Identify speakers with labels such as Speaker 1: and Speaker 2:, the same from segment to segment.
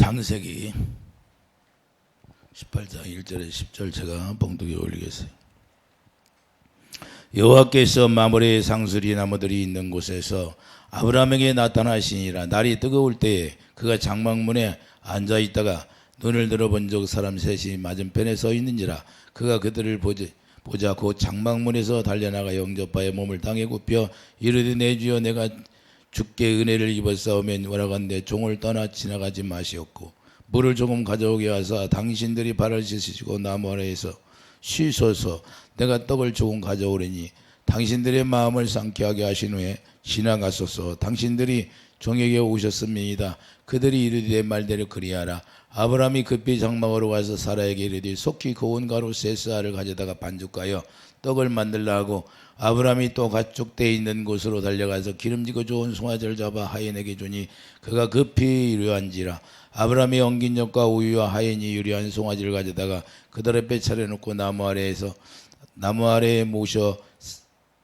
Speaker 1: 창세기 18장 1절에 10절 제가 봉독에 올리겠어요. 여호와께서 마므레 상수리 나무들이 있는 곳에서 아브라함에게 나타나시니라. 날이 뜨거울 때에 그가 장막문에 앉아있다가 눈을 들어본 적 사람 셋이 맞은편에 서 있는지라. 그가 그들을 보자 곧 장막문에서 달려나가 영접하여 몸을 땅에 굽혀 이르되 내 주여 내가 주께 은혜를 입었사오면 원하건대 종을 떠나 지나가지 마시옵고 물을 조금 가져오게 하사 당신들이 발을 씻으시고 나무 아래에서 쉬소서. 내가 떡을 조금 가져오리니 당신들의 마음을 상쾌하게 하신 후에 지나가소서. 당신들이 종에게 오셨음이니이다. 그들이 이르되 내 말대로 그리하라. 아브라함이 급히 장막으로 가서 사라에게 이르되 속히 고운 가루 세 쌀을 가져다가 반죽하여 떡을 만들라 하고 아브라함이 또 가축대에 있는 곳으로 달려가서 기름지고 좋은 송아지를 잡아 하인에게 주니 그가 급히 이루한지라. 아브라함이 엉긴 젖과 우유와 하인이 유리한 송아지를 가져다가 그들 앞에 차려놓고 나무 아래에 모셔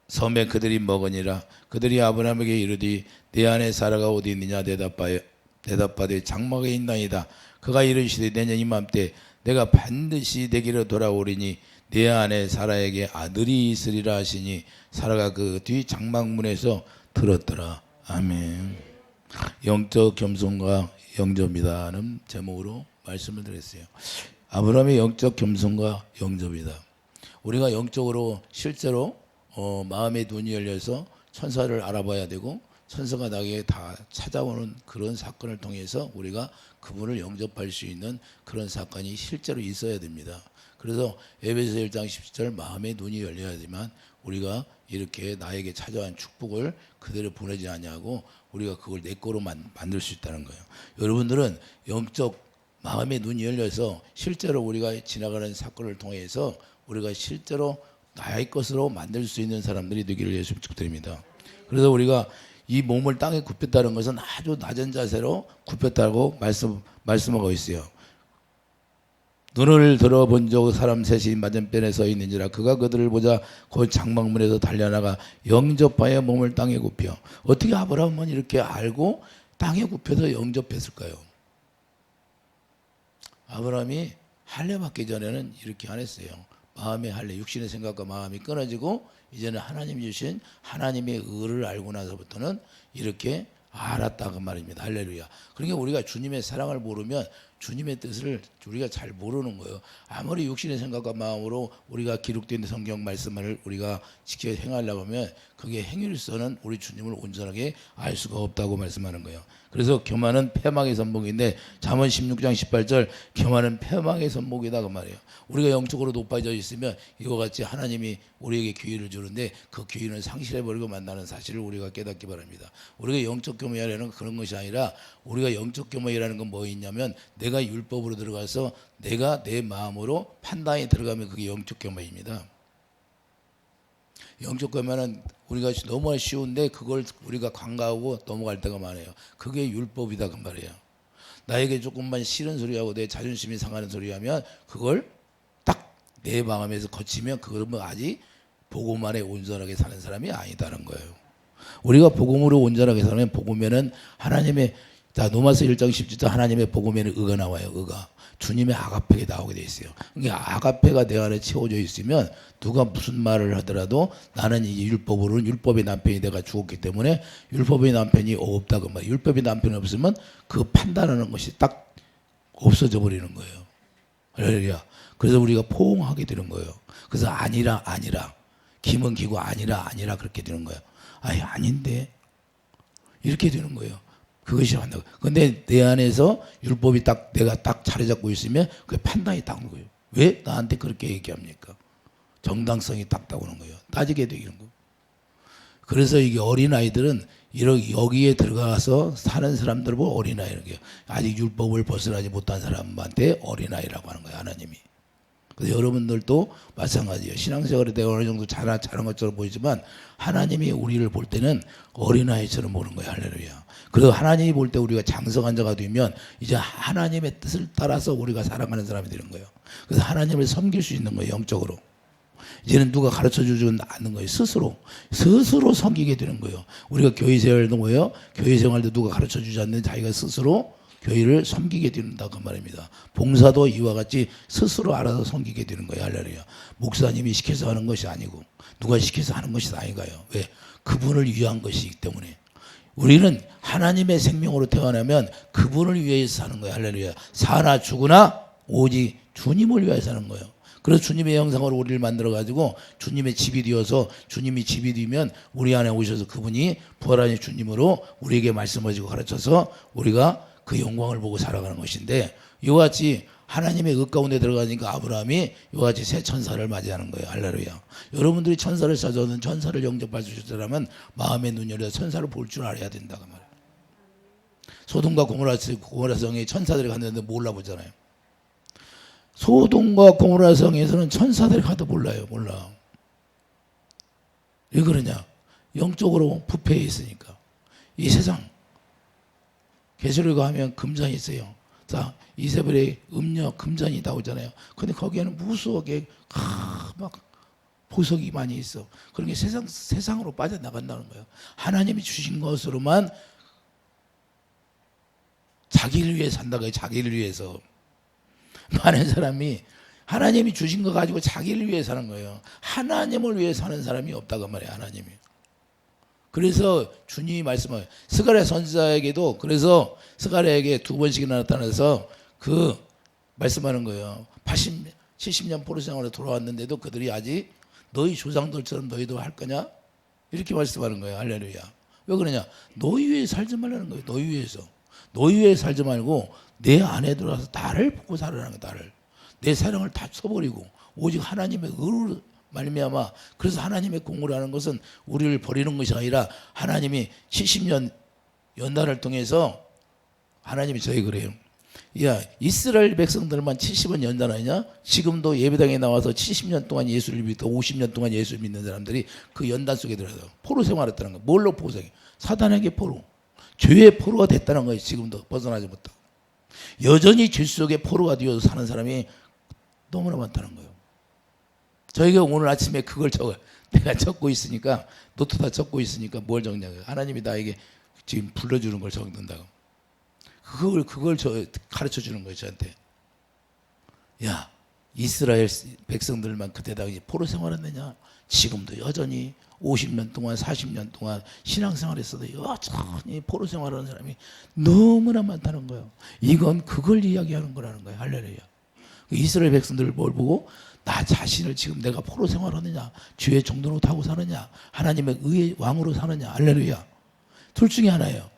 Speaker 1: 섬에 그들이 먹으니라. 그들이 아브라함에게 이르되 내 아내 사라가 어디 있느냐 대답하되 장막에 있나이다. 그가 이르시되 내년 이맘때 내가 반드시 내게로 돌아오리니 내 아내 사라에게 아들이 있으리라 하시니 사라가 그 뒤 장막문에서 들었더라. 아멘. 영적 겸손과 영접이다는 제목으로 말씀을 드렸어요. 아브라함의 영적 겸손과 영접이다. 우리가 영적으로 실제로 마음의 눈이 열려서 천사를 알아봐야 되고 천사가 나에게 다 찾아오는 그런 사건을 통해서 우리가 그분을 영접할 수 있는 그런 사건이 실제로 있어야 됩니다. 그래서 에베소 1장 10절 마음의 눈이 열려야 되지만 우리가 이렇게 나에게 찾아온 축복을 그대로 보내지 않냐고 우리가 그걸 내 거로 만들 수 있다는 거예요. 여러분들은 영적 마음의 눈이 열려서 실제로 우리가 지나가는 사건을 통해서 우리가 실제로 나의 것으로 만들 수 있는 사람들이 되기를 예수 축복드립니다. 그래서 우리가 이 몸을 땅에 굽혔다는 것은 아주 낮은 자세로 굽혔다고 말씀하고 있어요. 눈을 들어본 적 사람 셋이 맞은편에 서 있는지라. 그가 그들을 보자 곧 장막문에서 달려나가 영접하여 몸을 땅에 굽혀. 어떻게 아브라함은 이렇게 알고 땅에 굽혀서 영접했을까요? 아브라함이 할례 받기 전에는 이렇게 안 했어요. 마음의 할례, 육신의 생각과 마음이 끊어지고 이제는 하나님 주신 하나님의 의를 알고 나서부터는 이렇게 알았다 그 말입니다. 할렐루야. 그러니까 우리가 주님의 사랑을 모르면 주님의 뜻을 우리가 잘 모르는 거예요. 아무리 육신의 생각과 마음으로 우리가 기록된 성경 말씀을 우리가 지켜 행하려고 하면 그게 행위로서는 우리 주님을 온전하게 알 수가 없다고 말씀하는 거예요. 그래서 교만은 패망의 선봉인데 잠언 16장 18절 교만은 패망의 선봉이다 그 말이에요. 우리가 영적으로 높아져 있으면 이와 같이 하나님이 우리에게 기회를 주는데 그 기회는 상실해버리고 만나는 사실을 우리가 깨닫기 바랍니다. 우리가 영적 교만이라는 그런 것이 아니라 우리가 영적 교만이라는 건 뭐 있냐면 내가 율법으로 들어가서 내가 내 마음으로 판단이 들어가면 그게 영적 교만입니다. 영적 교만은 우리가 너무 쉬운데 그걸 우리가 관가하고 넘어갈 때가 많아요. 그게 율법이다 그 말이에요. 나에게 조금만 싫은 소리하고 내 자존심이 상하는 소리하면 그걸 딱 내 마음에서 거치면 그러면 아직 복음만에 온전하게 사는 사람이 아니다는 거예요. 우리가 복음으로 온전하게 살면 복음에는 하나님의 로마서 1장 17절 하나님의 복음에는 의가 나와요. 의가 주님의 아가페가 나오게 돼 있어요. 그러니까 아가페가 내 안에 채워져 있으면 누가 무슨 말을 하더라도 나는 이 율법으로는 율법의 남편이 내가 죽었기 때문에 율법의 남편이 없다고 말이에요. 율법의 남편이 없으면 그 판단하는 것이 딱 없어져 버리는 거예요. 할렐루야. 그래서 우리가 포옹하게 되는 거예요. 그래서 아니라 김은 기고 아니라 그렇게 되는 거예요. 아니 아닌데 이렇게 되는 거예요. 그것이 한다고. 근데 내 안에서 율법이 딱 내가 딱 자리 잡고 있으면 그 판단이 딱 오는 거예요. 왜 나한테 그렇게 얘기합니까? 정당성이 딱 나오는 거예요. 따지게 되는 거예요. 그래서 이게 어린아이들은 여기에 들어가서 사는 사람들 보고 어린아이라는 게 아직 율법을 벗어나지 못한 사람한테 어린아이라고 하는 거예요. 하나님이. 그래서 여러분들도 마찬가지예요. 신앙생활에 대해 어느 정도 잘한 것처럼 보이지만 하나님이 우리를 볼 때는 어린아이처럼 보는 거예요. 할렐루야. 그래서 하나님이 볼 때 우리가 장성한 자가 되면 이제 하나님의 뜻을 따라서 우리가 살아가는 사람이 되는 거예요. 그래서 하나님을 섬길 수 있는 거예요. 영적으로. 이제는 누가 가르쳐주지 않는 거예요. 스스로 섬기게 되는 거예요. 우리가 교회 생활도 뭐예요? 교회 생활도 누가 가르쳐주지 않는 자기가 스스로 교회를 섬기게 된다고 말입니다. 봉사도 이와 같이 스스로 알아서 섬기게 되는 거예요. 할렐루야. 목사님이 시켜서 하는 것이 아니고 누가 시켜서 하는 것이 아니가요. 왜? 그분을 위한 것이기 때문에. 우리는 하나님의 생명으로 태어나면 그분을 위해서 사는 거예요. 할렐루야. 사나 죽으나 오직 주님을 위해 사는 거예요. 그래서 주님의 형상으로 우리를 만들어가지고 주님의 집이 되어서, 주님이 집이 되면 우리 안에 오셔서 그분이 부활하신 주님으로 우리에게 말씀하시고 가르쳐서 우리가 그 영광을 보고 살아가는 것인데, 이와 같이 하나님의 의 가운데 들어가니까 아브라함이 이와 같이 새 천사를 맞이하는 거예요. 할렐루야. 여러분들이 천사를 찾아오는, 천사를 영접할 수 있을 사람은 마음의 눈 열려 천사를 볼 줄 알아야 된다고 말이에요. 소돔과 고모라 성에 천사들이 갔는데 몰라보잖아요. 소돔과 고모라 성에서는 천사들이 가도 몰라요. 몰라. 왜 그러냐? 영적으로 부패해 있으니까. 이 세상 계시록에 하면 금전이 있어요. 자, 이세벨의 음녀 금전이 나오잖아요. 근데 거기에는 무수하게 막 보석이 많이 있어. 그런 게 세상으로 빠져나간다는 거예요. 하나님이 주신 것으로만 자기를 위해 산다고 해요. 자기를 위해서. 많은 사람이 하나님이 주신 거 가지고 자기를 위해 사는 거예요. 하나님을 위해 사는 사람이 없다고 말이에요. 하나님이. 그래서 주님이 말씀하세요. 스가랴 선지자에게도, 그래서 스가랴에게 2번씩이나 나타나서 그 말씀하는 거예요. 70년 포로 생활에 돌아왔는데도 그들이 아직 너희 조상들처럼 너희도 할 거냐? 이렇게 말씀하는 거예요. 할렐루야. 왜 그러냐? 너희 위해 살지 말라는 거예요. 너희 위해서. 너희 위해 살지 말고 내 안에 들어가서 나를 보고 살아라는 거예요. 나를. 내 사랑을 다 써버리고 오직 하나님의 의로 말미암아. 그래서 하나님의 공을 하는 것은 우리를 버리는 것이 아니라 하나님이 70년 연단을 통해서 하나님이 저희 그래요. 야, 이스라엘 백성들만 70원 연단하냐? 지금도 예배당에 나와서 70년 동안 예수를 믿고 50년 동안 예수를 믿는 사람들이 그 연단 속에 들어서 포로 생활했다는 거예요. 뭘로 포생해? 사단에게 포로. 죄의 포로가 됐다는 거예요. 지금도 벗어나지 못하고. 여전히 죄 속에 포로가 되어서 사는 사람이 너무나 많다는 거예요. 저희가 오늘 아침에 그걸 내가 적고 있으니까, 노트 다 적고 있으니까 뭘 적냐고요. 하나님이 나에게 지금 불러주는 걸 적는다고. 그걸 가르쳐 주는 거예요, 저한테. 야, 이스라엘 백성들만 그때 당시 포로 생활했느냐? 지금도 여전히 50년 동안 40년 동안 신앙생활했어도 여전히 포로 생활하는 사람이 너무나 많다는 거예요. 이건 그걸 이야기하는 거라는 거예요. 할렐루야. 이스라엘 백성들을 뭘 보고 나 자신을 지금 내가 포로 생활하느냐, 죄의 종로로 타고 사느냐, 하나님의 의의 왕으로 사느냐. 할렐루야. 둘 중에 하나예요.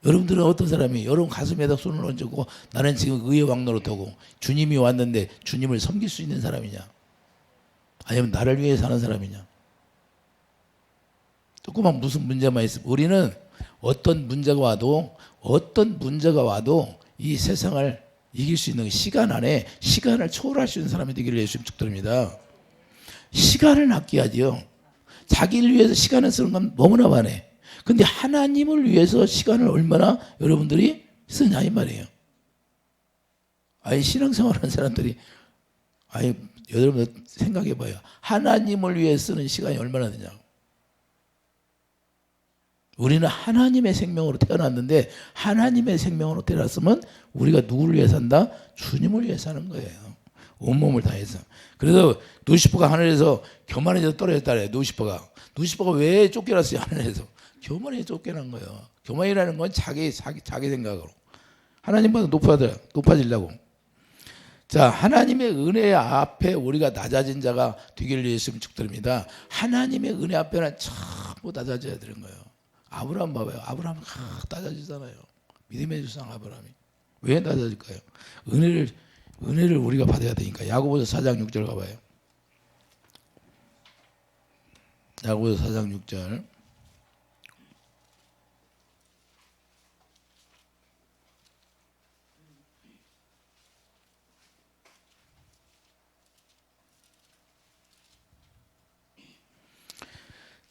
Speaker 1: 여러분들은 어떤 사람이 여러분 가슴에다 손을 얹고 나는 지금 의의 왕노로 타고 주님이 왔는데 주님을 섬길 수 있는 사람이냐, 아니면 나를 위해 사는 사람이냐. 조그만 무슨 문제만 있으면, 우리는 어떤 문제가 와도 이 세상을 이길 수 있는 시간 안에 시간을 초월할 수 있는 사람이 되기를 예수님 축복드립니다. 시간을 아껴야지요. 자기를 위해서 시간을 쓰는 건 너무나 많아. 근데 하나님을 위해서 시간을 얼마나 여러분들이 쓰냐 이 말이에요. 아니, 신앙생활하는 사람들이, 아니, 여러분들 생각해 봐요. 하나님을 위해 쓰는 시간이 얼마나 되냐고. 우리는 하나님의 생명으로 태어났는데, 하나님의 생명으로 태어났으면 우리가 누구를 위해 산다? 주님을 위해 사는 거예요. 온몸을 다해서. 그래서 루시퍼가 하늘에서 교만해서 떨어졌다래. 루시퍼가 왜 쫓겨났어요? 하늘에서 교만해서 쫓겨난 거예요. 교만이라는 건 자기 생각으로 하나님보다 높아지려고. 자, 하나님의 은혜 앞에 우리가 낮아진 자가 되기를 예수님 축복드립니다. 하나님의 은혜 앞에는 전부 낮아져야 되는 거예요. 아브라함 봐봐요. 아브라함은 낮아지잖아요. 믿음의 조상 아브라함이. 왜 낮아질까요? 은혜를 우리가 받아야 되니까. 야고보서 4장 6절 가봐요. 야고보서 4장 6절.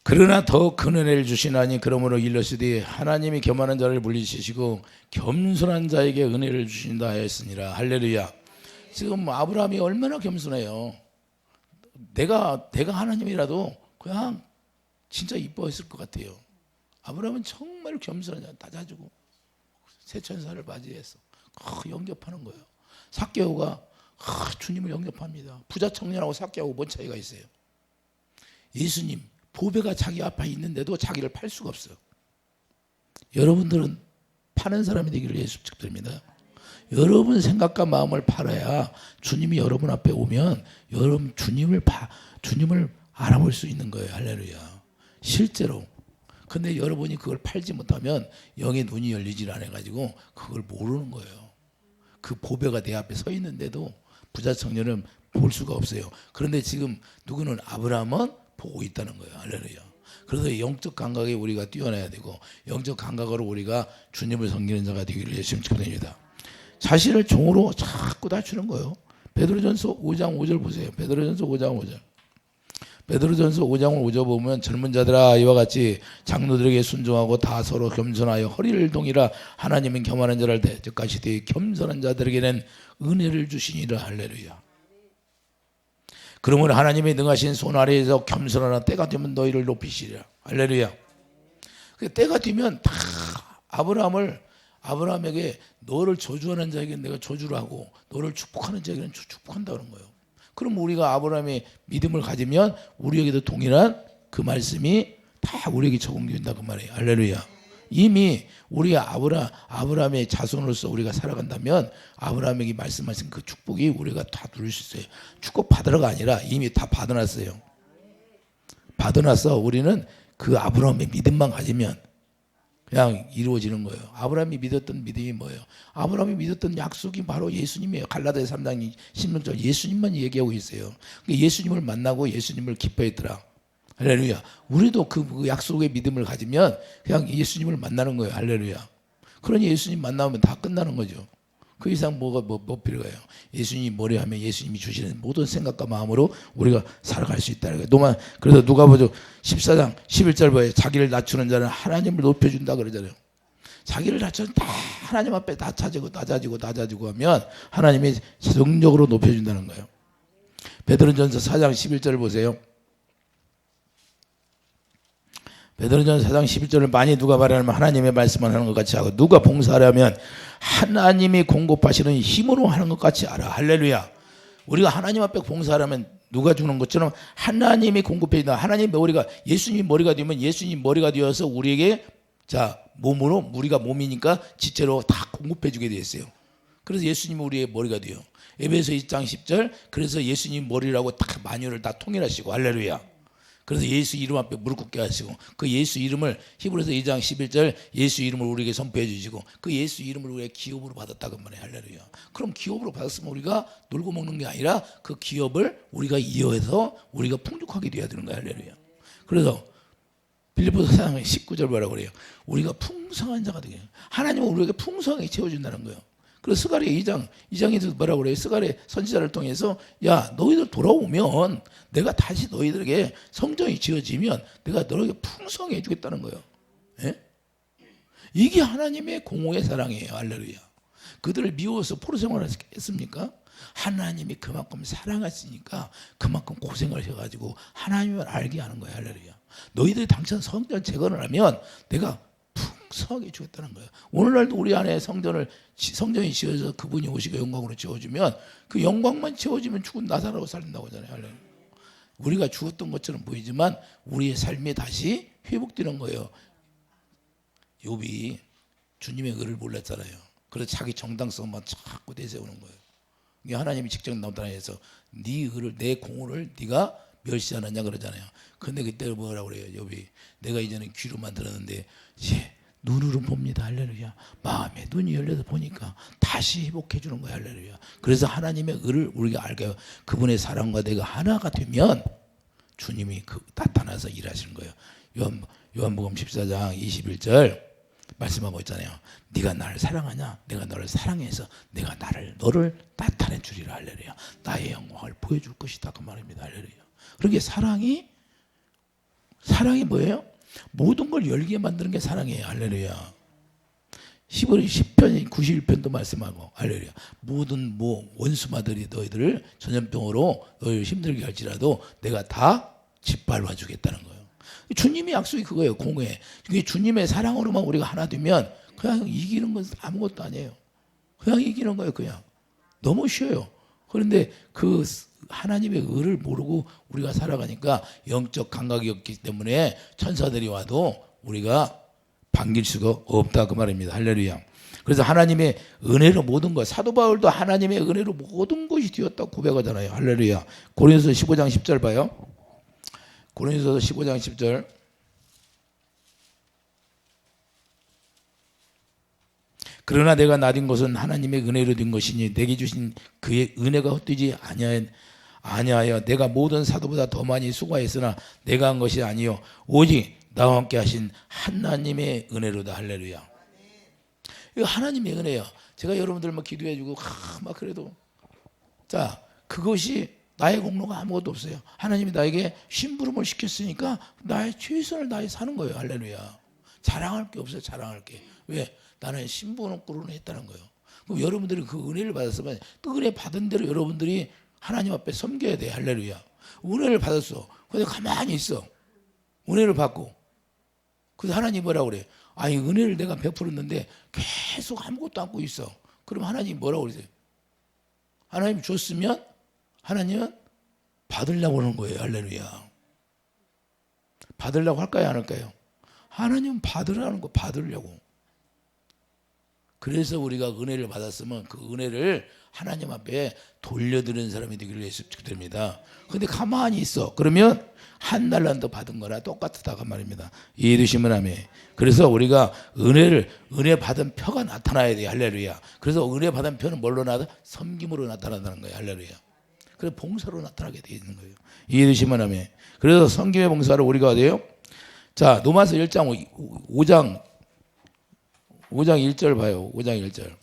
Speaker 1: 그러나 더 큰 은혜를 주시나니 그러므로 일러시되 하나님이 겸하는 자를 물리치시고 겸손한 자에게 은혜를 주신다 하였으니라. 할렐루야. 지금 아브라함이 얼마나 겸손해요. 내가 하나님이라도 그냥 진짜 이뻐했을 것 같아요. 아브라함은 정말 겸손하냐, 낮아지고 새 천사를 맞이해서 영접하는 거예요. 삭개오가 주님을 영접합니다. 부자 청년하고 삭개오하고 뭔 차이가 있어요? 예수님 보배가 자기 앞에 있는데도 자기를 팔 수가 없어요. 여러분들은 파는 사람이 되기를 예수 축복드립니다. 여러분 생각과 마음을 팔아야 주님이 여러분 앞에 오면 여러분 주님을 알아볼 수 있는 거예요. 할렐루야. 실제로. 근데 여러분이 그걸 팔지 못하면 영의 눈이 열리질 않아가지고 그걸 모르는 거예요. 그 보배가 내 앞에 서 있는데도 부자 청년은 볼 수가 없어요. 그런데 지금 누구는 아브라함은 보고 있다는 거예요. 할렐루야. 그래서 영적 감각에 우리가 뛰어나야 되고 영적 감각으로 우리가 주님을 섬기는 자가 되기를 예수님 축복드립니다. 자신을 종으로 자꾸 낮추는 거예요. 베드로전서 5장 5절 보세요. 베드로전서 5장 5절. 베드로전서 5장을 5절 보면 젊은 자들아 이와 같이 장로들에게 순종하고 다 서로 겸손하여 허리를 동이라 하나님은 겸하는 자를 대적하시되 겸손한 자들에게는 은혜를 주시니라. 할렐루야. 그러므로 하나님의 능하신 손 아래에서 겸손하나 때가 되면 너희를 높이시리라. 할렐루야. 때가 되면 다 아브라함에게 너를 저주하는 자에게는 내가 저주를 하고 너를 축복하는 자에게는 축복한다는 거예요. 그럼 우리가 아브라함의 믿음을 가지면 우리에게도 동일한 그 말씀이 다 우리에게 적용된다 그 말이에요. 할렐루야. 이미 우리 아브라함의 자손으로서 우리가 살아간다면 아브라함에게 말씀하신 그 축복이 우리가 다 누릴 수 있어요. 축복 받으러가 아니라 이미 다 받아놨어요. 받아놨어. 우리는 그 아브라함의 믿음만 가지면 그냥 이루어지는 거예요. 아브라함이 믿었던 믿음이 뭐예요? 아브라함이 믿었던 약속이 바로 예수님이에요. 갈라디아 3장 16절 예수님만 얘기하고 있어요. 예수님을 만나고 예수님을 기뻐했더라. 할렐루야. 우리도 그 약속의 믿음을 가지면 그냥 예수님을 만나는 거예요. 할렐루야. 그러니 예수님 만나면 다 끝나는 거죠. 그 이상 뭐 필요해요. 예수님이 뭐래 하면 예수님이 주시는 모든 생각과 마음으로 우리가 살아갈 수 있다는 거예요. 그래서 누가복음 14장 11절 보여요. 자기를 낮추는 자는 하나님을 높여준다 그러잖아요. 자기를 낮추는 다 하나님 앞에 낮아지고 하면 하나님이 자동적으로 높여준다는 거예요. 베드로전서 4장 11절을 보세요. 베드로전서 4장 11절을 많이 누가 말하면 하나님의 말씀을 하는 것 같이 하고 누가 봉사하려면 하나님이 공급하시는 힘으로 하는 것 같이 알아. 할렐루야. 우리가 하나님 앞에 봉사하려면 누가 주는 것처럼 하나님이 공급해 준다. 하나님 머리가 예수님이 머리가 되면 예수님 머리가 되어서 우리에게 몸으로 우리가 몸이니까 지체로 다 공급해 주게 되어 있어요. 그래서 예수님이 우리의 머리가 돼요. 에베소 2장 10절 그래서 예수님 머리라고 다 만유를 다 통일하시고 할렐루야. 그래서 예수 이름 앞에 무릎 꿇게 하시고 그 예수 이름을 히브리서 2장 11절 예수 이름을 우리에게 선포해 주시고 그 예수 이름을 우리의 기업으로 받았다고 말해요. 할렐루야. 그럼 기업으로 받았으면 우리가 놀고 먹는 게 아니라 그 기업을 우리가 이어서 우리가 풍족하게 돼야 되는 거야. 할렐루야. 그래서 빌립보서 4장 19절 뭐라고 그래요? 우리가 풍성한 자가 되게 하나님은 우리에게 풍성하게 채워준다는 거예요. 그래서 스가랴 2장에서 뭐라고 그래요? 스가랴 선지자를 통해서 야 너희들 돌아오면 내가 다시 너희들에게 성전이 지어지면 내가 너에게 풍성해 주겠다는 거예요. 예? 이게 하나님의 공허의 사랑이에요. 할렐루야. 그들을 미워서 포로 생활을 했습니까? 하나님이 그만큼 사랑하시니까 그만큼 고생을 해가지고 하나님을 알게 하는 거예요. 할렐루야. 너희들이 당장 성전 재건을 하면 내가 풍성하게 주겠다는 거예요. 오늘날도 우리 안에 성전이 지어져서 그분이 오시고 영광으로 채워주면 그 영광만 채워지면 죽은 나사로로 살린다고 하잖아요. 할렐루야. 우리가 죽었던 것처럼 보이지만 우리의 삶이 다시 회복되는 거예요. 욥이 주님의 의를 몰랐잖아요. 그래서 자기 정당성만 자꾸 내세우는 거예요. 이게 하나님이 직접 나타나서 네 의를 내 공의를 네가 멸시하느냐 그러잖아요. 근데 그때 뭐라고 그래요? 욥이 내가 이제는 귀로만 들었는데 이제 눈으로 봅니다. 할렐루야. 마음에 눈이 열려서 보니까 다시 회복해 주는 거예요. 할렐루야. 그래서 하나님의 의를 우리가 알게 해요. 그분의 사랑과 내가 하나가 되면 주님이 나타나서 일하시는 거예요. 요한복음 14장 21절 말씀하고 있잖아요. 네가 나를 사랑하냐? 내가 너를 사랑해서 내가 너를 나타내 주리라. 할렐루야. 나의 영광을 보여줄 것이다. 그 말입니다. 할렐루야. 그러게 사랑이 뭐예요? 모든 걸 열게 만드는 게 사랑이에요. 할렐루야. 10편 91편도 말씀하고 할렐루야. 모든 원수마들이 너희들을 전염병으로 너희를 힘들게 할지라도 내가 다 짓밟아 주겠다는 거예요. 주님의 약속이 그거예요. 공회. 주님의 사랑으로만 우리가 하나 되면 그냥 이기는 건 아무것도 아니에요. 그냥 이기는 거예요. 그냥 너무 쉬워요. 그런데 그 하나님의 의를 모르고 우리가 살아가니까 영적 감각이 없기 때문에 천사들이 와도 우리가 반길 수가 없다 그 말입니다. 할렐루야. 그래서 하나님의 은혜로 모든 것, 사도 바울도 하나님의 은혜로 모든 것이 되었다고 고백하잖아요. 할렐루야. 고린도서 15장 10절 봐요. 고린도서 15장 10절. 그러나 내가 나딘 것은 하나님의 은혜로 된 것이니 내게 주신 그의 은혜가 헛되지 아니하여 내가 모든 사도보다 더 많이 수고하였으나 내가 한 것이 아니요 오직 나와 함께 하신 하나님의 은혜로다. 할렐루야. 이거 하나님의 은혜야. 제가 여러분들 막 기도해주고 막 그래도 자 그것이 나의 공로가 아무것도 없어요. 하나님이 나에게 심부름을 시켰으니까 나의 최선을 다해 사는 거예요. 할렐루야. 자랑할 게 없어요. 자랑할 게. 왜? 나는 심부름꾼으로 했다는 거예요. 그럼 여러분들이 그 은혜를 받았으면 그 은혜 받은 대로 여러분들이 하나님 앞에 섬겨야 돼. 할렐루야. 은혜를 받았어. 근데 가만히 있어. 은혜를 받고. 그래서 하나님 뭐라고 그래? 아니 은혜를 내가 베풀었는데 계속 아무것도 안고 있어. 그럼 하나님 뭐라고 그러세요? 하나님 줬으면 하나님은 받으려고 하는 거예요. 할렐루야. 받으려고 할까요? 안 할까요? 하나님은 받으라는 거 받으려고. 그래서 우리가 은혜를 받았으면 그 은혜를 하나님 앞에 돌려드리는 사람이 되기를 위해서 축복드립니다. 근데 가만히 있어. 그러면 한 달란트 받은 거나 똑같다가 말입니다. 이해되시면 아멘. 그래서 우리가 은혜 받은 표가 나타나야 돼요. 할렐루야. 그래서 은혜 받은 표는 뭘로 나타? 섬김으로 나타난다는 거예요. 할렐루야. 그래서 봉사로 나타나게 되어 있는 거예요. 이해되시면 아멘. 그래서 섬김의 봉사를 우리가 어디요? 자, 로마서 1장 5장 1절 봐요. 5장 1절.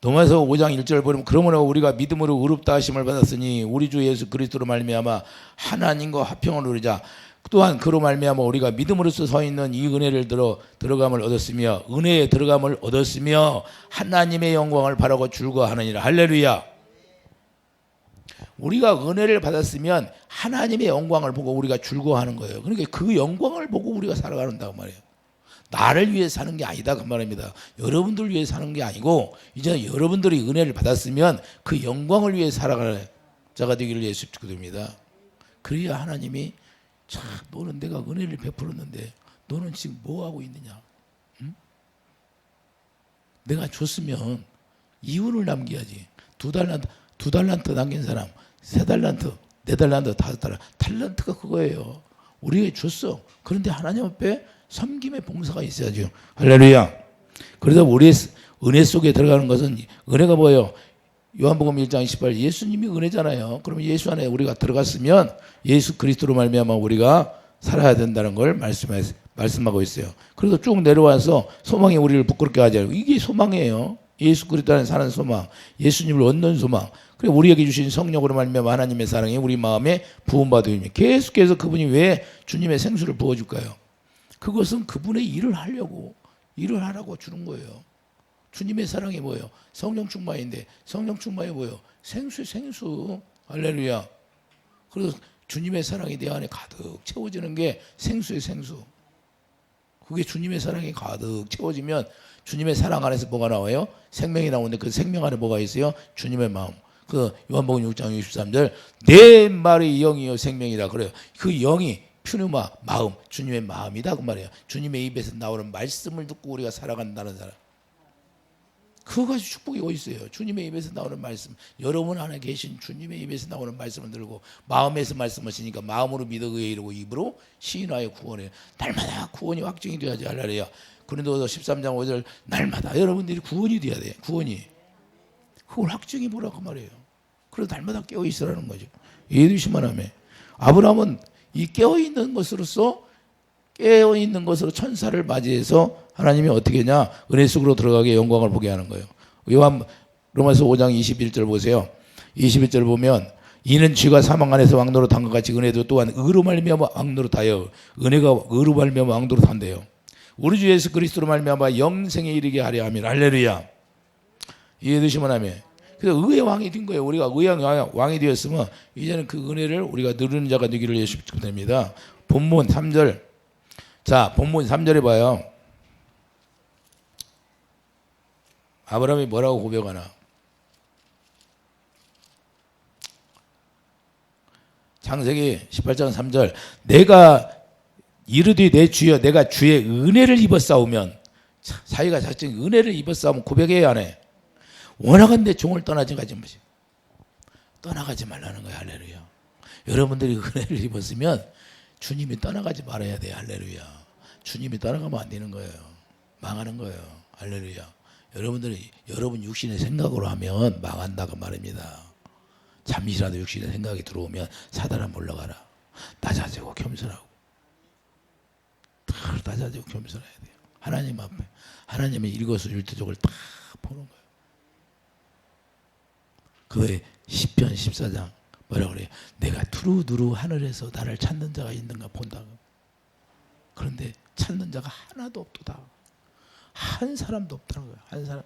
Speaker 1: 로마서 5장 1절 보면 그러므로 우리가 믿음으로 의롭다 하심을 받았으니 우리 주 예수 그리스도로 말미암아 하나님과 화평을 누리자. 또한 그로 말미암아 우리가 믿음으로써 서 있는 이 은혜를 들어감을 얻었으며 은혜에 들어감을 얻었으며 하나님의 영광을 바라고 즐거워하느니라. 할렐루야. 우리가 은혜를 받았으면 하나님의 영광을 보고 우리가 즐거워하는 거예요. 그러니까 그 영광을 보고 우리가 살아간다고 말이에요. 나를 위해 사는 게 아니다 그 말입니다. 여러분들 위해 사는 게 아니고 이제 여러분들이 은혜를 받았으면 그 영광을 위해 살아가는 자가 되기를 위해 축복드립니다. 그래야 하나님이 참 너는 내가 은혜를 베풀었는데 너는 지금 뭐 하고 있느냐? 응? 내가 줬으면 이윤을 남겨야지. 두 달란트 남긴 사람, 3달란트, 4달란트, 5달란트. 달란트가 그거예요. 우리에게 줬어. 그런데 하나님 앞에 섬김의 봉사가 있어야죠. 할렐루야. 그래서 우리의 은혜 속에 들어가는 것은 은혜가 뭐예요? 요한복음 1장 28 예수님이 은혜잖아요. 그러면 예수 안에 우리가 들어갔으면 예수 그리스도로 말미암아 우리가 살아야 된다는 걸 말씀하고 있어요. 그래서 쭉 내려와서 소망이 우리를 부끄럽게 하지 않고 이게 소망이에요. 예수 그리스도 안에 사는 소망, 예수님을 얻는 소망. 그리고 우리에게 주신 성령으로 말미암아 하나님의 사랑이 우리 마음에 부음받으며 계속해서 그분이 왜 주님의 생수를 부어줄까요? 그것은 그분의 일을 하라고 주는 거예요. 주님의 사랑이 뭐예요? 성령 충만인데 성령 충만이 뭐예요? 생수. 할렐루야. 그래서 주님의 사랑이 내 안에 가득 채워지는 게 생수의 생수. 그게 주님의 사랑이 가득 채워지면 주님의 사랑 안에서 뭐가 나와요? 생명이 나오는데 그 생명 안에 뭐가 있어요? 주님의 마음. 그 요한복음 6장 63절 내 말이 영이요 생명이라 그래요. 그 영이 퓨누마 마음, 주님의 마음이다 그 말이에요. 주님의 입에서 나오는 말씀을 듣고 우리가 살아간다는 사람. 그것이 축복이 어디 있어요? 주님의 입에서 나오는 말씀. 여러분 안에 계신 주님의 입에서 나오는 말씀을 들고 마음에서 말씀하시니까 마음으로 믿어 그에 이르고 입으로 시인하여 구원해요. 날마다 구원이 확증이 돼야지. 할렐루야. 고린도서 13장 5절 날마다 여러분들이 구원이 돼야 돼요. 구원이. 그걸 확증이 뭐라고 말이에요. 그래서 날마다 깨어 있으라는 거죠. 이해되시면 하면 아브라함은 이 깨어있는 것으로 천사를 맞이해서 하나님이 어떻게 하냐? 은혜 속으로 들어가게 영광을 보게 하는 거예요. 로마서 5장 21절 보세요. 21절 보면 이는 쥐가 사망 안에서 왕노릇 한 것 같이 은혜도 또한 의로 말미암아 왕노릇하여 은혜가 의로 말미암아 왕노릇한대요. 우리 주 예수 그리스도로 말미암아 영생에 이르게 하려 함이라. 할렐루야. 이해되시면 하면 그래서 의의 왕이 된 거예요. 우리가 의의 왕이 되었으면 이제는 그 은혜를 우리가 누리는 자가 되기를 예수 축복합니다. 본문 3절. 자, 본문 3절에 봐요. 아브라함이 뭐라고 고백하나? 창세기 18장 3절. 내가 이르되 내 주여 내가 주의 은혜를 입었사오면, 자기가 자칭 은혜를 입었사오면 고백해야 하네. 원하건대 종을 떠나지 마시. 떠나가지 말라는 거야. 할렐루야. 여러분들이 은혜를 입었으면 주님이 떠나가지 말아야 돼. 할렐루야. 주님이 떠나가면 안 되는 거예요. 망하는 거예요. 할렐루야. 여러분들이 여러분 육신의 생각으로 하면 망한다고 말입니다. 잠시라도 육신의 생각이 들어오면 사단아 물러가라. 낮아지고 겸손하고, 낮아지고 겸손해야 돼요. 하나님 앞에 하나님의 일거수일투족을 다 보는 거예요. 그의 시편 14장 뭐라 그래요? 내가 두루두루 하늘에서 나를 찾는 자가 있는가 본다고. 그런데 찾는 자가 하나도 없도다. 한 사람도 없다는 거예요. 한 사람.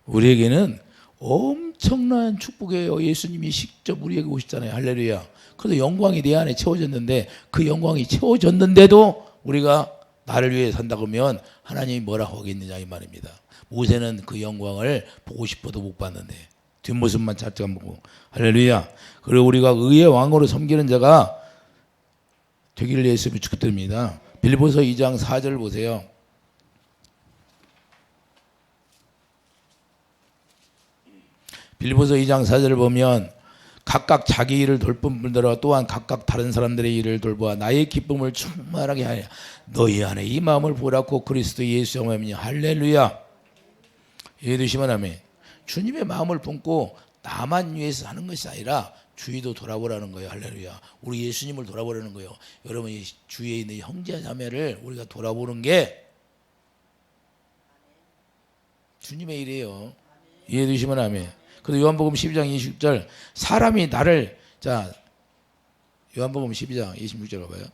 Speaker 1: 우리에게는 엄청난 축복이에요. 예수님이 직접 우리에게 오셨잖아요. 할렐루야. 그래서 영광이 내 안에 채워졌는데, 그 영광이 채워졌는데도 우리가 나를 위해 산다 그러면 하나님이 뭐라고 하겠느냐 이 말입니다. 모세는 그 영광을 보고 싶어도 못 봤는데 뒷모습만 잠깐 보고. 할렐루야. 그리고 우리가 의의 왕으로 섬기는 자가 되기를 예수님이 축복드립니다. 빌립보서 2장 4절 보세요. 빌립보서 2장 4절을 보면 각각 자기 일을 돌본 분들과 또한 각각 다른 사람들의 일을 돌보아 나의 기쁨을 충만하게 하여 너희 안에 이 마음을 보라고 그리스도 예수 영화이니. 할렐루야. 이해되시면 아멘. 주님의 마음을 품고 나만 위해서 하는 것이 아니라 주위도 돌아보라는 거예요. 할렐루야. 우리 예수님을 돌아보라는 거예요. 여러분, 이 주위에 있는 형제 자매를 우리가 돌아보는 게 주님의 일이에요. 이해되시면 아멘. 그래서 요한복음 12장 20절 사람이 나를, 자 요한복음 12장 26절 봐봐요.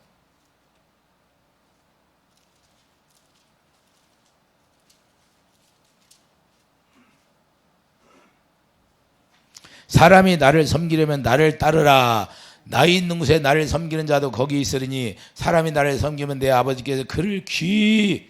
Speaker 1: 사람이 나를 섬기려면 나를 따르라. 나 있는 곳에 나를 섬기는 자도 거기 있으리니 사람이 나를 섬기면 내 아버지께서 그를 귀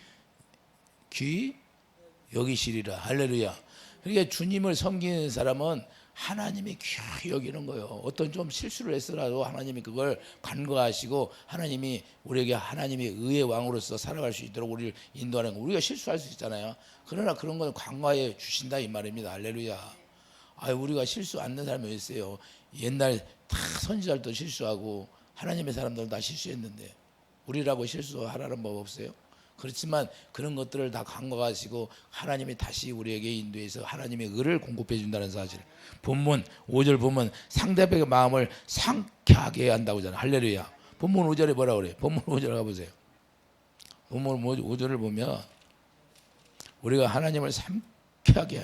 Speaker 1: 여기시리라. 할렐루야. 그러니까 주님을 섬기는 사람은 하나님이 귀히 여기는 거예요. 어떤 좀 실수를 했으라도 하나님이 그걸 간과하시고 하나님이 우리에게 하나님의 의의 왕으로서 살아갈 수 있도록 우리를 인도하는 거. 우리가 실수할 수 있잖아요. 그러나 그런 건 간과해 주신다 이 말입니다. 할렐루야. 우리가 실수 안 하는 사람이 왜 있어요? 옛날 다 선지자들도 실수하고 하나님의 사람들은 다 실수했는데 우리라고 실수하라는 법 없어요? 그렇지만 그런 것들을 다 간과하시고 하나님이 다시 우리에게 인도해서 하나님의 의를 공급해 준다는 사실. 본문 5절 보면 상대방의 마음을 상쾌하게 한다고 하잖아요. 할렐루야. 본문 5절에 뭐라 그래요? 본문 5절 가보세요. 본문 5절을 보면 우리가 하나님을 상쾌하게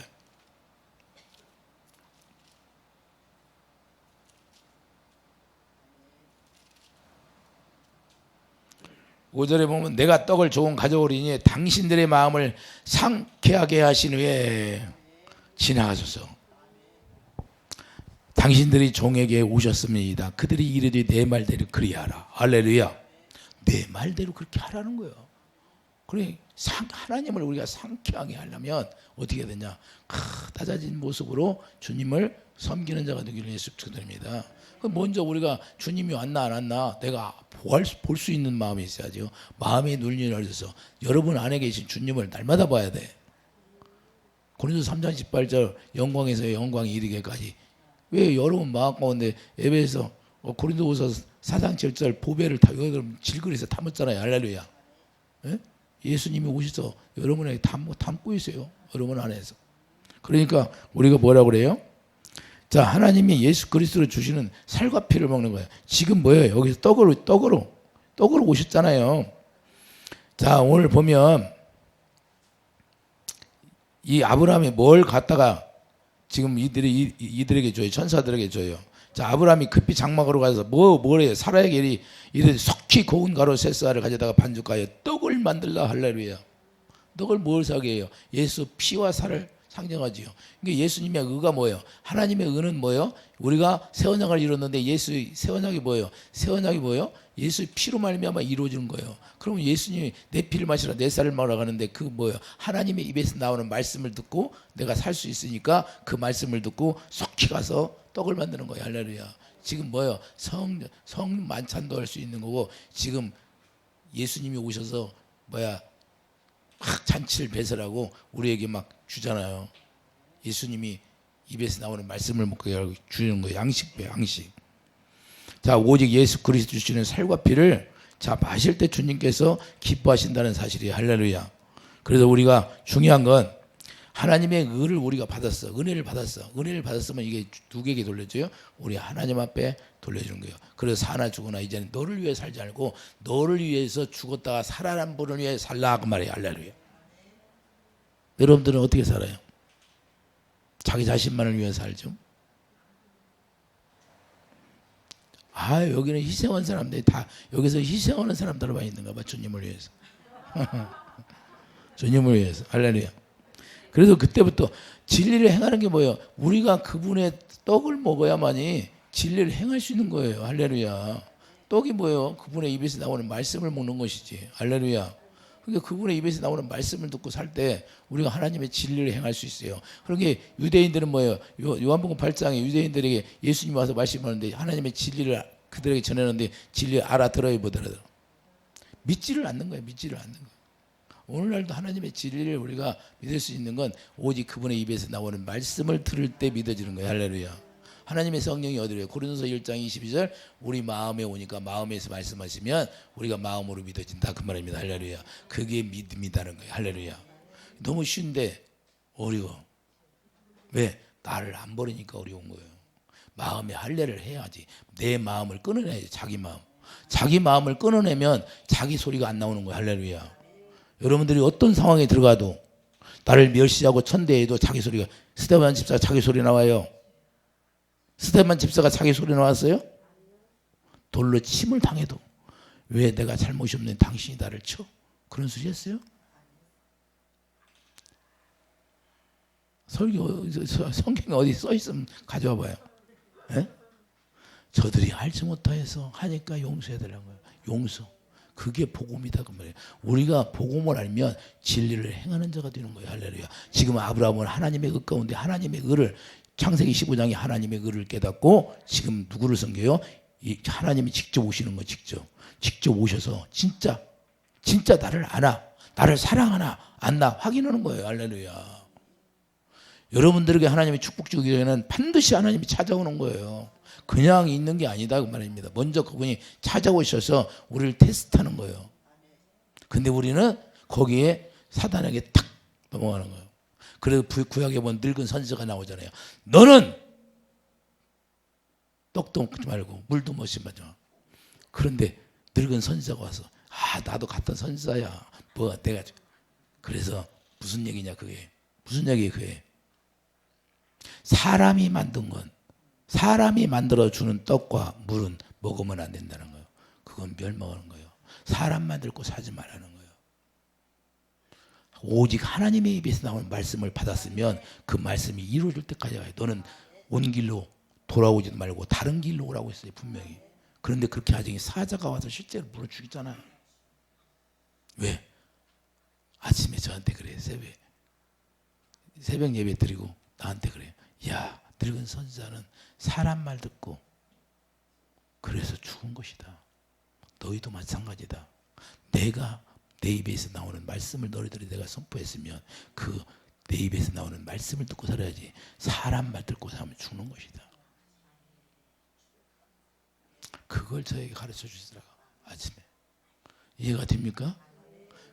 Speaker 1: 5절에 보면 내가 떡을 조금 가져오리니 당신들의 마음을 상쾌하게 하신 후에 지나가소서. 당신들이 종에게 오셨습니다. 그들이 이르되 내 말대로 그리하라. 할렐루야. 내 말대로 그렇게 하라는 거예요. 그래, 하나님을 우리가 상쾌하게 하려면 어떻게 되냐? 낮아진 모습으로 주님을 섬기는 자가 되기를 예수 축복드립니다. 먼저 우리가 주님이 왔나 안 왔나 내가 볼 수 있는 마음이 있어야죠. 마음의 눈이 열려서 여러분 안에 계신 주님을 날마다 봐야 돼. 고린도서 3장 18절 영광에서 영광이 이르기까지. 왜 여러분 마음 가운데 에베소 고린도후서 4장 7절 보배를 다 여러분 질그리서 담았잖아요. 할렐루야. 예? 예수님이 오셔서 여러분에게 담고 있어요. 여러분 안에서. 그러니까 우리가 뭐라고 그래요? 자, 하나님이 예수 그리스도를 주시는 살과 피를 먹는 거예요. 지금 뭐예요? 여기서 떡으로 오셨잖아요. 자, 오늘 보면 이 아브라함이 뭘 갖다가 지금 이들에게 줘요. 천사들에게 줘요. 자, 아브라함이 급히 장막으로 가서 뭐래요? 사라에게 이르되 속히 고운 가루 세스알을 가져다가 반죽하여 떡을 만들라. 할렐루야. 떡을 뭘 사게 해요? 예수 피와 살을 상징하지요. 그러니까 예수님의 의가 뭐예요? 하나님의 의는 뭐예요? 우리가 새 언약을 이뤘는데 예수의 새 언약이 뭐예요? 새 언약이 뭐예요? 예수의 피로 말미암아 이루어지는 거예요. 그러면 예수님이 내 피를 마시라 내 쌀을 먹으라 하는데 그 뭐예요? 하나님의 입에서 나오는 말씀을 듣고 내가 살 수 있으니까 그 말씀을 듣고 속히 가서 떡을 만드는 거예요. 할렐루야. 지금 뭐예요? 성 만찬도 할 수 있는 거고 지금 예수님이 오셔서 막 잔치를 배설하고 우리에게 막 주잖아요. 예수님이 입에서 나오는 말씀을 먹게 하고 주는 거예요. 양식. 자, 오직 예수 그리스도 주시는 살과 피를 자 마실 때 주님께서 기뻐하신다는 사실이에요. 할렐루야. 그래서 우리가 중요한 건 하나님의 의를 우리가 받았어. 은혜를 받았어. 은혜를 받았으면 이게 누구에게 돌려줘요? 우리 하나님 앞에 돌려주는 거예요. 그래서 사나 죽으나 이제는 너를 위해 살지 않고 너를 위해서 죽었다가 살아난 분을 위해 살라 그 말이에요. 할렐루야. 여러분들은 어떻게 살아요? 자기 자신만을 위해 살죠. 여기는 희생한 사람들이 다 여기서 희생하는 사람들만 있는가 봐. 주님을 위해서. 주님을 위해서. 할렐루야. 그래서 그때부터 진리를 행하는 게 뭐예요? 우리가 그분의 떡을 먹어야만이 진리를 행할 수 있는 거예요. 할렐루야. 떡이 뭐예요? 그분의 입에서 나오는 말씀을 먹는 것이지. 할렐루야. 그러니까 그분의 입에서 나오는 말씀을 듣고 살 때 우리가 하나님의 진리를 행할 수 있어요. 그러니까 유대인들은 뭐예요? 요한복음 8장에 유대인들에게 예수님이 와서 말씀하는데 하나님의 진리를 그들에게 전하는데 진리를 알아들어야 못하더라고요. 믿지를 않는 거예요. 믿지를 않는 거예요. 오늘날도 하나님의 진리를 우리가 믿을 수 있는 건 오직 그분의 입에서 나오는 말씀을 들을 때 믿어지는 거예요. 할렐루야. 하나님의 성령이 어디래요? 고린도서 1장 22절 우리 마음에 오니까 마음에서 말씀하시면 우리가 마음으로 믿어진다 그 말입니다. 할렐루야. 그게 믿음이라는 거예요. 할렐루야. 너무 쉬운데 어려워. 왜? 나를 안 버리니까 어려운 거예요. 마음에 할례를 해야지. 내 마음을 끊어내야지. 자기 마음. 자기 마음을 끊어내면 자기 소리가 안 나오는 거예요. 할렐루야. 여러분들이 어떤 상황에 들어가도 나를 멸시하고 천대해도 자기 소리가 스데반 집사가 자기 소리 나와요. 스데반 집사가 자기 소리 나왔어요? 돌로 침을 당해도 왜 내가 잘못이 없는 당신이 나를 쳐? 그런 소리 했어요? 성경에 어디 써 있으면 가져와 봐요. 에? 저들이 알지 못하여서 하니까 용서해달라는 거예요. 용서. 그게 복음이다 그 말이에요. 우리가 복음을 알면 진리를 행하는 자가 되는 거예요. 할렐루야. 지금 아브라함은 하나님의 의 가운데 하나님의 의를 창세기 15장에 하나님의 의를 깨닫고 지금 누구를 섬겨요? 하나님이 직접 오시는 거 직접 오셔서 진짜 나를 아나 나를 사랑하나 안나 확인하는 거예요. 할렐루야. 여러분들에게 하나님의 축복 주기 전에는 반드시 하나님이 찾아오는 거예요. 그냥 있는 게 아니다 그 말입니다. 먼저 그분이 찾아오셔서 우리를 테스트하는 거예요. 근데 우리는 거기에 사단에게 탁 넘어가는 거예요. 그래서 구약에 보면 늙은 선지자가 나오잖아요. 너는 떡도 먹지 말고 물도 먹지 마자. 그런데 늙은 선지자가 와서 나도 같은 선지자야. 내가 그래서 무슨 얘기냐 그게. 무슨 얘기예요 그게. 사람이 만든 건 사람이 만들어주는 떡과 물은 먹으면 안 된다는 거예요. 그건 멸망하는 거예요. 사람 만들고 사지 말라는 거예요. 오직 하나님의 입에서 나오는 말씀을 받았으면 그 말씀이 이루어질 때까지 가요. 너는 온 길로 돌아오지도 말고 다른 길로 오라고 했어요. 분명히. 그런데 그렇게 하더니 사자가 와서 실제로 물어 죽이잖아요. 왜? 아침에 저한테 그래요. 새벽 예배 드리고 나한테 그래요. 야, 늙은 선지자는 사람 말 듣고 그래서 죽은 것이다. 너희도 마찬가지다. 내가 내 입에서 나오는 말씀을 너희들이 내가 선포했으면 그 내 입에서 나오는 말씀을 듣고 살아야지. 사람 말 듣고 살면 죽는 것이다. 그걸 저에게 가르쳐 주시더라고 아침에. 이해가 됩니까?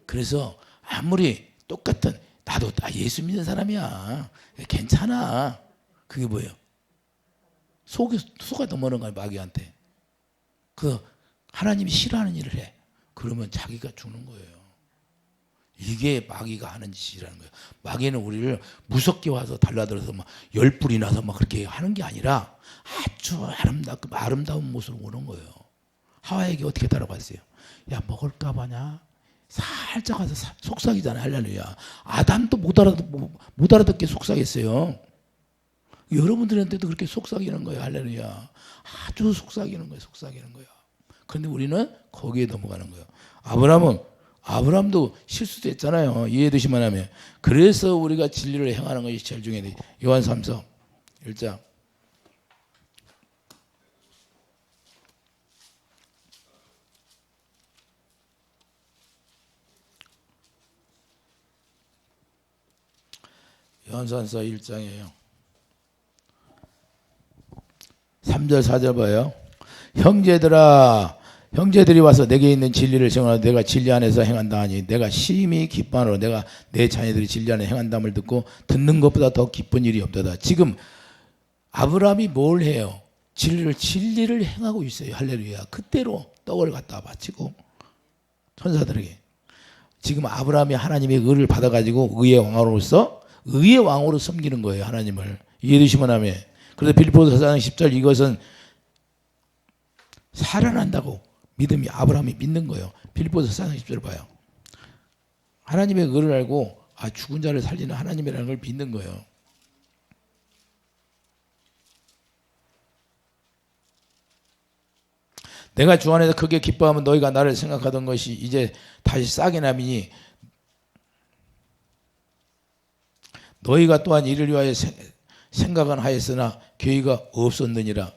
Speaker 1: 그래서 아무리 똑같은 나도 예수 믿는 사람이야. 괜찮아. 그게 뭐예요? 속아 넘어가는 거야 마귀한테. 그 하나님이 싫어하는 일을 해. 그러면 자기가 죽는 거예요. 이게 마귀가 하는 짓이라는 거예요. 마귀는 우리를 무섭게 와서 달라들어서 막 열불이 나서 막 그렇게 하는 게 아니라 아주 아름다운 모습으로 오는 거예요. 하와에게 어떻게 따라갔어요? 야 먹을까 봐냐? 살짝 가서 속삭이잖아요. 할렐루야. 아담도 못 알아듣게 속삭였어요. 여러분들한테도 그렇게 속삭이는 거예요. 할렐루야. 아주 속삭이는 거예요. 속삭이는 거예요. 그런데 우리는 거기에 넘어가는 거예요. 아브라함도 실수도 했잖아요. 이해되시면 하면. 그래서 우리가 진리를 행하는 것이 제일 중요해요. 요한 3서 1장. 요한산서 1장이에요. 3절 4절 봐요. 형제들이 와서 내게 있는 진리를 정하여 내가 진리 안에서 행한다 하니 내가 심히 기뻐하노라. 내가 내 자녀들이 진리 안에 행한다을 듣고 듣는 것보다 더 기쁜 일이 없도다. 지금 아브라함이 뭘 해요? 진리를 행하고 있어요. 할렐루야. 그때로 떡을 갖다 바치고 천사들에게. 지금 아브라함이 하나님의 의를 받아가지고 의의 왕으로 섬기는 거예요. 하나님을. 이해되시면 하면. 그래서 빌립보서 4장 10절 이것은 살아난다고 믿음이 아브라함이 믿는 거예요. 빌립보서 4장 10절 봐요. 하나님의 의를 알고 죽은 자를 살리는 하나님이라는 걸 믿는 거예요. 내가 주 안에서 크게 기뻐하면 너희가 나를 생각하던 것이 이제 다시 싹이 나미니 너희가 또한 이를 위하여 생각은 하였으나 계의가 없었느니라.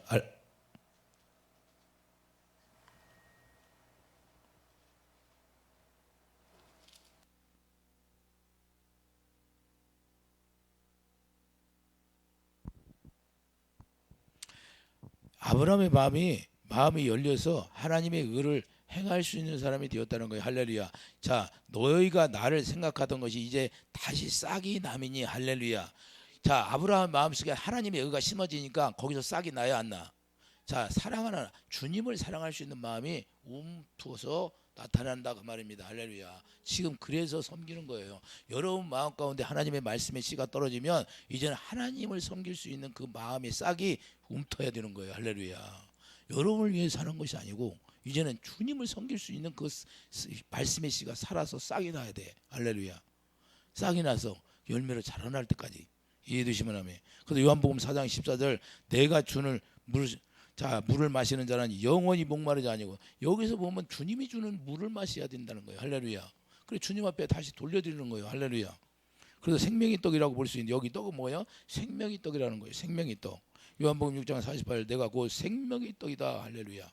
Speaker 1: 아브라함의 마음이 열려서 하나님의 의를 행할 수 있는 사람이 되었다는 거예요. 할렐루야. 자, 너희가 나를 생각하던 것이 이제 다시 싹이 나미니. 할렐루야. 자, 아브라함 마음속에 하나님의 의가 심어지니까 거기서 싹이 나야 안 나. 자, 사랑하는 주님을 사랑할 수 있는 마음이 움투어서 나타난다 그 말입니다. 할렐루야. 지금 그래서 섬기는 거예요. 여러분 마음 가운데 하나님의 말씀의 씨가 떨어지면 이제는 하나님을 섬길 수 있는 그 마음의 싹이 움터야 되는 거예요. 할렐루야. 여러분을 위해 사는 것이 아니고 이제는 주님을 섬길 수 있는 그 말씀의 씨가 살아서 싹이 나야 돼. 할렐루야. 싹이 나서 열매를 자라날 때까지. 이해되시면 하면. 그래서 요한복음 4장 14절 내가 주는 물을 마시는 자는 영원히 목마르지 아니고, 여기서 보면 주님이 주는 물을 마셔야 된다는 거예요. 할렐루야. 그래서 주님 앞에 다시 돌려드리는 거예요. 할렐루야. 그래서 생명의 떡이라고 볼 수 있는데 여기 떡은 뭐예요? 생명의 떡이라는 거예요. 생명의 떡. 요한복음 6장 48절 내가 곧 생명의 떡이다. 할렐루야.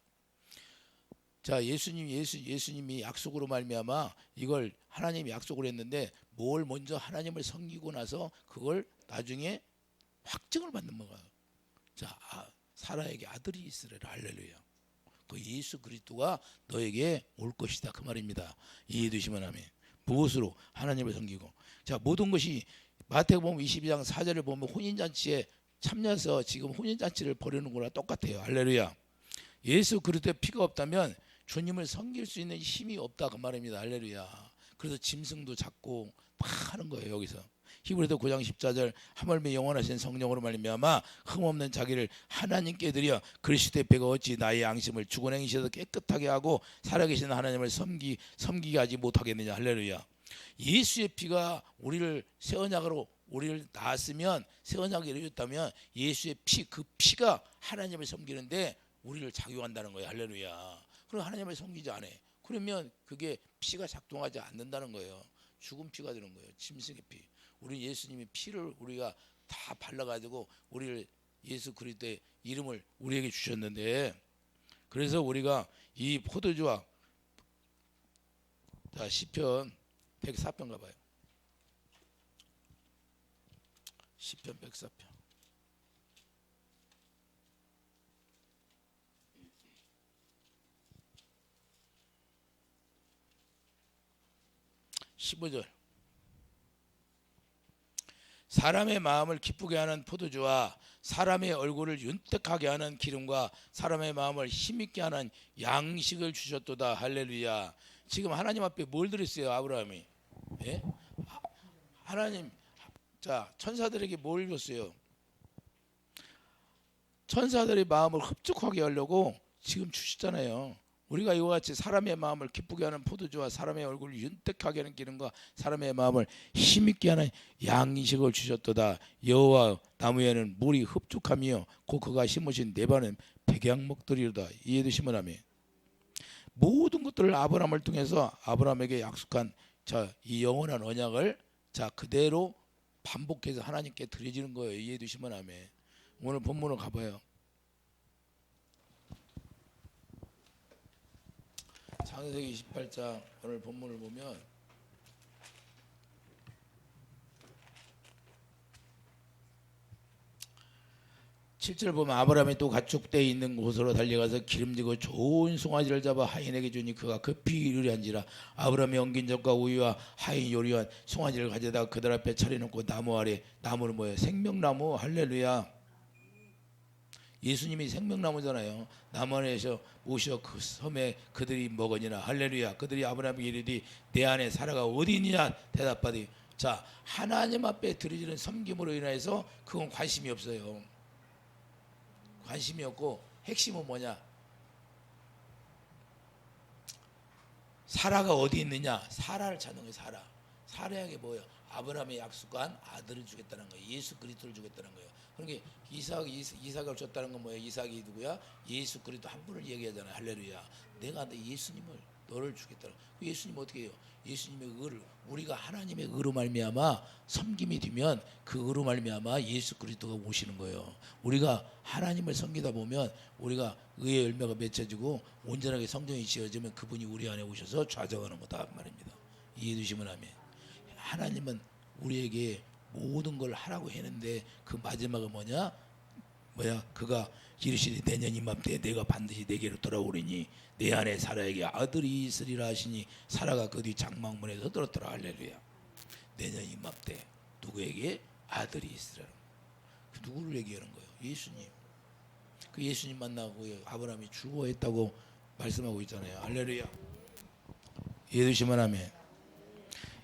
Speaker 1: 자, 예수님이 약속으로 말미암아 이걸 하나님이 약속을 했는데 뭘 먼저 하나님을 섬기고 나서 그걸 나중에 확증을 받는 거예요. 자, 사라에게 아들이 있으리라. 할렐루야. 그 예수 그리스도가 너에게 올 것이다 그 말입니다. 이해되시면 하면. 무엇으로? 하나님을 섬기고. 자, 모든 것이 마태복음 22장 4절을 보면 혼인잔치에 참여해서 지금 혼인잔치를 벌이는 거랑 똑같아요. 할렐루야. 예수 그리스도의 피가 없다면 주님을 섬길 수 있는 힘이 없다 그 말입니다. 할렐루야. 그래서 짐승도 잡고 막 하는 거예요. 여기서 히브리서 9장 14절 하물며 영원하신 성령으로 말미암아 흠없는 자기를 하나님께 드려 그리스도의 배가 어찌 나의 양심을 죽은 행실에서 깨끗하게 하고 살아계신 하나님을 섬기게 하지 못하겠느냐. 할렐루야. 예수의 피가 우리를 새 언약으로 우리를 낳았으면, 새 언약을 이루었다면 예수의 피, 그 피가 하나님을 섬기는데 우리를 작용한다는 거예요. 할렐루야. 그럼 하나님을 섬기지 않아. 그러면 그게 피가 작동하지 않는다는 거예요. 죽은 피가 되는 거예요. 짐승의 피. 우리 예수님의 피를 우리가 다 발라가지고 우리를 예수 그리스도의 이름을 우리에게 주셨는데, 그래서 우리가 이 포도주와, 자, 시편 104편 가봐요. 시편 104편. (15절) 사람의 마음을 기쁘게 하는 포도주와 사람의 얼굴을 윤택하게 하는 기름과 사람의 마음을 힘있게 하는 양식을 주셨도다. 할렐루야. 지금 하나님 앞에 뭘 드렸어요? 아브라함이. 예? 하나님, 자, 천사들에게 뭘 줬어요? 천사들의 마음을 흡족하게 하려고 지금 주시잖아요. 우리가 이와 같이 사람의 마음을 기쁘게 하는 포도주와 사람의 얼굴을 윤택하게 하는 기름과 사람의 마음을 힘있게 하는 양식을 주셨도다. 여호와 나무에는 물이 흡족하며 곧 그가 심으신 네바는 백양 먹더리로다. 이해되시면 아멘. 모든 것들을 아브라함을 통해서 아브라함에게 약속한 이 영원한 언약을 그대로 반복해서 하나님께 드려지는 거예요. 이해되시면 아멘. 오늘 본문으로 가봐요. 창세기 28장 오늘 본문을 보면 7절 보면 아브라함이 또 가축대에 있는 곳으로 달려가서 기름지고 좋은 송아지를 잡아 하인에게 주니 그가 급히 요리한지라. 아브라함이 엉긴 젖과 우유와 하인 요리한 송아지를 가져다가 그들 앞에 차려놓고 나무 아래, 나무는 뭐예요? 생명나무. 할렐루야. 예수님이 생명나무잖아요. 나무 안에서 모셔 그 섬에 그들이 먹으니라. 할렐루야. 그들이 아브라함에게 이르되 내 안에 사라가 어디 있느냐 대답하되. 하나님 앞에 드려지는 섬김으로 인해서 그건 관심이 없어요. 관심이 없고 핵심은 뭐냐? 사라가 어디 있느냐? 사라를 찾는 거예요. 사라에게 뭐예요? 아브라함의 약속한 아들을 주겠다는 거예요. 예수 그리스도를 주겠다는 거예요. 그러니까 이삭을 줬다는 건 뭐예요? 이삭이 누구야? 예수 그리스도 한 분을 얘기하잖아요. 할렐루야. 내가 예수님을 너를 주겠다는. 예수님 어떻게 해요? 예수님의 의를, 우리가 하나님의 의로 말미암아 섬김이 되면 그 의로 말미암아 예수 그리스도가 오시는 거예요. 우리가 하나님을 섬기다 보면 우리가 의의 열매가 맺혀지고 온전하게 성전이 지어지면 그분이 우리 안에 오셔서 좌정하는 거다 말입니다. 이해되시면 아멘. 하나님은 우리에게 모든 걸 하라고 했는데 그 마지막은 뭐냐? 그가 이르시되 내년 이맘때 내가 반드시 내게로 돌아오리니 내 안에 사라에게 아들이 있으리라 하시니 사라가 그 뒤 장막문에서 들었더라. 할렐루야. 내년 이맘때 누구에게 아들이 있으리라. 누구를 얘기하는 거예요? 예수님. 그 예수님 만나고 아브라함이 죽어했다고 말씀하고 있잖아요. 할렐루야. 이해되시면 아멘.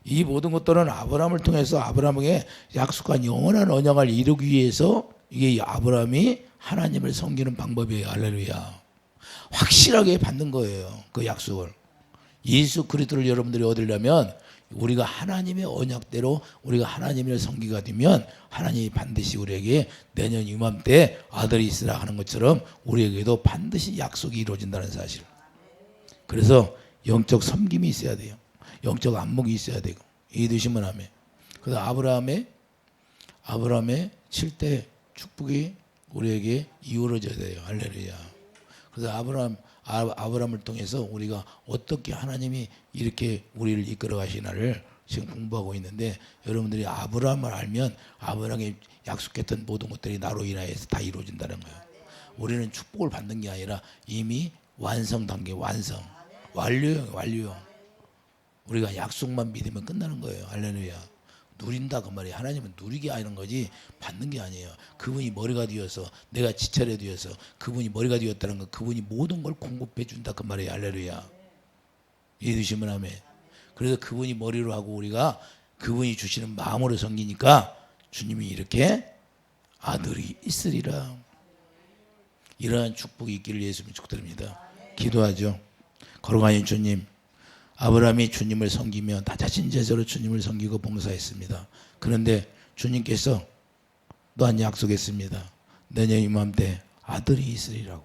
Speaker 1: 이 모든 것들은 아브라함을 통해서 아브라함에게 약속한 영원한 언약을 이루기 위해서 이게 아브라함이 하나님을 섬기는 방법이에요. 할렐루야. 확실하게 받는 거예요. 그 약속을. 예수 그리스도를 여러분들이 얻으려면 우리가 하나님의 언약대로 우리가 하나님의 섬기가 되면 하나님이 반드시 우리에게 내년 이맘때 아들이 있으라 하는 것처럼 우리에게도 반드시 약속이 이루어진다는 사실. 그래서 영적 섬김이 있어야 돼요. 영적 안목이 있어야 되고. 이해되시면 아멘. 그래서 아브라함의 7대 축복이 우리에게 이루어져야 돼요. 할렐루야. 그래서 아브라함을 통해서 우리가 어떻게 하나님이 이렇게 우리를 이끌어 가시나를 지금 공부하고 있는데, 여러분들이 아브라함을 알면 아브라함이 약속했던 모든 것들이 나로 인하여서 다 이루어진다는 거예요. 우리는 축복을 받는 게 아니라 이미 완성 단계, 완료형. 우리가 약속만 믿으면 끝나는 거예요. 할렐루야. 누린다 그 말이에요. 하나님은 누리게 하는 거지 받는 게 아니에요. 그분이 머리가 되어서 내가 지체가 되어서 그분이 머리가 되었다는 건 그분이 모든 걸 공급해 준다 그 말이에요. 할렐루야. 이해되시면 아멘. 그래서 그분이 머리로 하고 우리가 그분이 주시는 마음으로 섬기니까 주님이 이렇게 아들이 있으리라. 이러한 축복이 있기를 예수님 축복드립니다. 기도하죠. 거룩하신 주님, 아브라함이 주님을 섬기며 나 자신 제자로 주님을 섬기고 봉사했습니다. 그런데 주님께서 또한 약속했습니다. 내년 이맘때 아들이 있으리라고.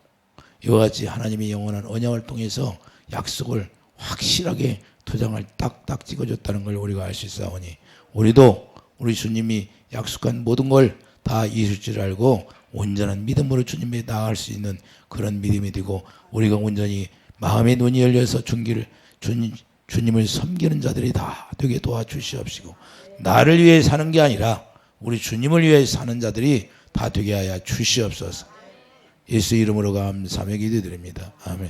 Speaker 1: 이와 같이 하나님의 영원한 언약을 통해서 약속을 확실하게 도장을 딱딱 찍어줬다는 걸 우리가 알 수 있사오니 우리도 우리 주님이 약속한 모든 걸 다 이루실 줄 알고 온전한 믿음으로 주님에 나아갈 수 있는 그런 믿음이 되고 우리가 온전히 마음의 눈이 열려서 주님을 섬기는 자들이 다 되게 도와주시옵시고 나를 위해 사는 게 아니라 우리 주님을 위해 사는 자들이 다 되게 하여 주시옵소서. 예수 이름으로 감사하며 기도드립니다. 아멘.